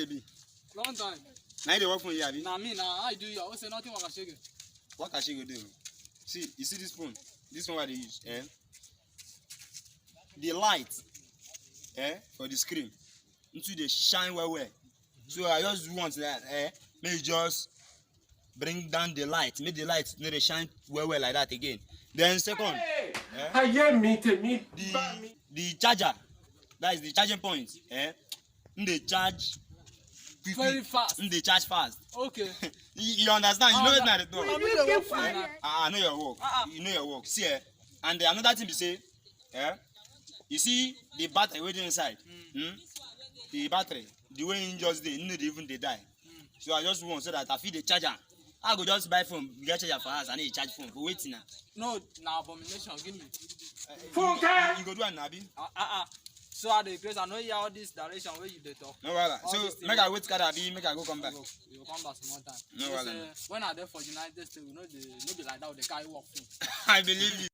be? Long time. Now they work for you, Abi. Nah, me, nah, I do you. I say nothing what I shake it. What can she go do? See, you see this phone? This one what they use, eh? The light, for the screen, into the shine well. So I just want that, may you just bring down the light, make the light you know, they shine well like that again. Then second, the charger, that is the charging point, they charge quickly, very fast. They charge fast. Okay. you understand? You know it's not the talk. I know your work. You know your work. See, and another thing be say, you see the battery waiting inside. The battery, the way in just they even they die. So I just want so that I feed the charger. I go just buy phone, get charger for us, and then charge phone for waiting now. No, now abomination. Give me. Phone you go do an Nabi. So are the place I know you all this direction where you dey talk. No wahala. So make I wait Abi, make I go come back. You come back some more time. No wahala. When I there for United States, we know the no be like that with the guy walk through. I believe you.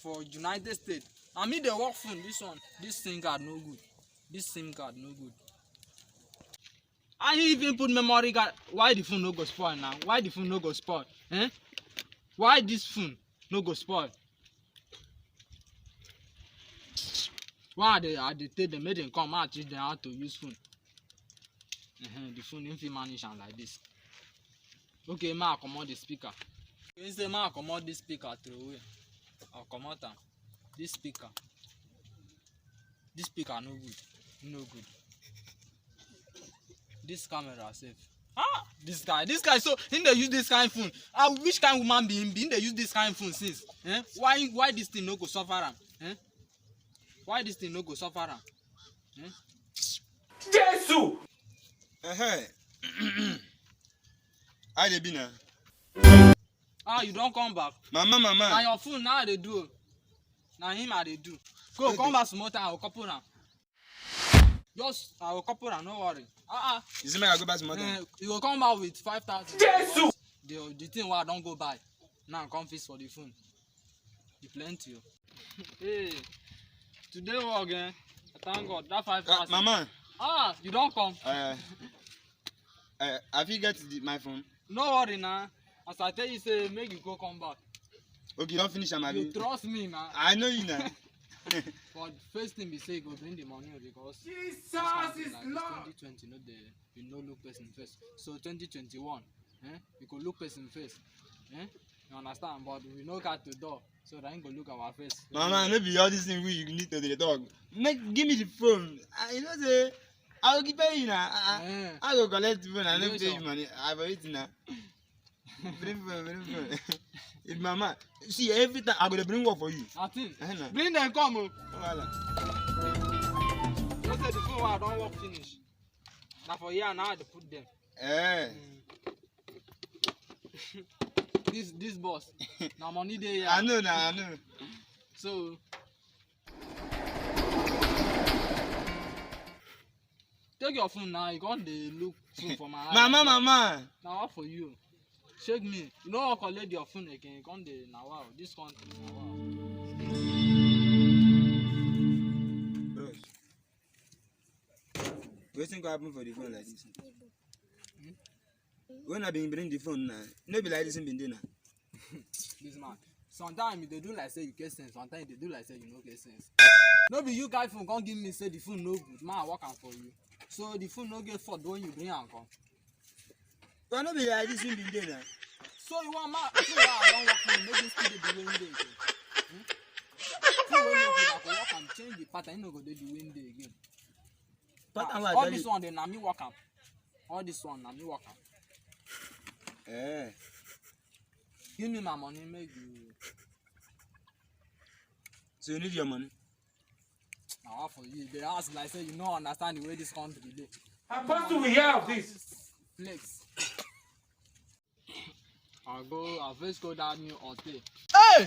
For United States, I mean the work phone. This SIM card no good. This SIM card no good. I even put memory card. Why the phone no go spoil now? Why the phone no go spoil? Why this phone no go spoil? Why they tell them make them come and teach them how to use phone? The phone if you manage am like this. Okay, ma comot the speaker. You say ma comot this speaker throw away. I'll come out this speaker no good. This camera safe. This guy so him dey use this kind of phone. Which kind of woman be him they use this kind of phone since? Why this thing no go suffer am? Why this thing no go suffer am? Jesus! How they be now? You don't come back. Mama. Now your phone now they do. Now him I they do. Go come back some more time. I will couple now. Just I will couple now. No worry. You see me? I go back some more time. You will come back with 5,000. Jesus! The thing why I don't go buy. Now come fix for the phone. The plenty. Hey, today work again. Thank God that 5,000. Mama. You don't come. Have you get my phone? No worry now. As I tell you, say make you go come back. Okay, don't finish am. You trust me now. I know you now. But first thing we say go bring the money because Jesus is like Lord. 2020, you no look person first. So 2021, you go look person first. You understand? But we no got to door, so they ain't go look our face. Mama, maybe all these things you need to the dog. Give me the phone. You know say I will give you now. I go collect the phone and not pay you money. I will eat now. Bring phone. If mama, see every time I go to bring work for you. Nothing. Bring them come. You say the phone I don't work finish. Now for here now I to put them. This boss. Now money there. Yeah. I know. So take your phone now. You can't look phone for my eye. Mama. Now what for you? Shake me. You know how collect your phone again. You can't now wow. This country now wow. Bros. What think happen for the phone like this? When I been bring the phone now, no be like this been doing now. This man. Sometimes they do like say you get sense. Sometimes they do like say you no get sense. No be you guys phone can't give me say the phone no good. Man, I work am for you. So the phone no get fault when you bring am come. But no be like this been doing now. So you want I don't work for you. Make this still the way again. So when you go back work and change the pattern, you no go do the way again. All this one, then na me work am. All this one, na me work am. Give me my money, make you. So you need your money. Now for you, they ask like say you don't understand the way this country dey. How fast do we hear of this? Flex. I'll first go that new hotel. Hey!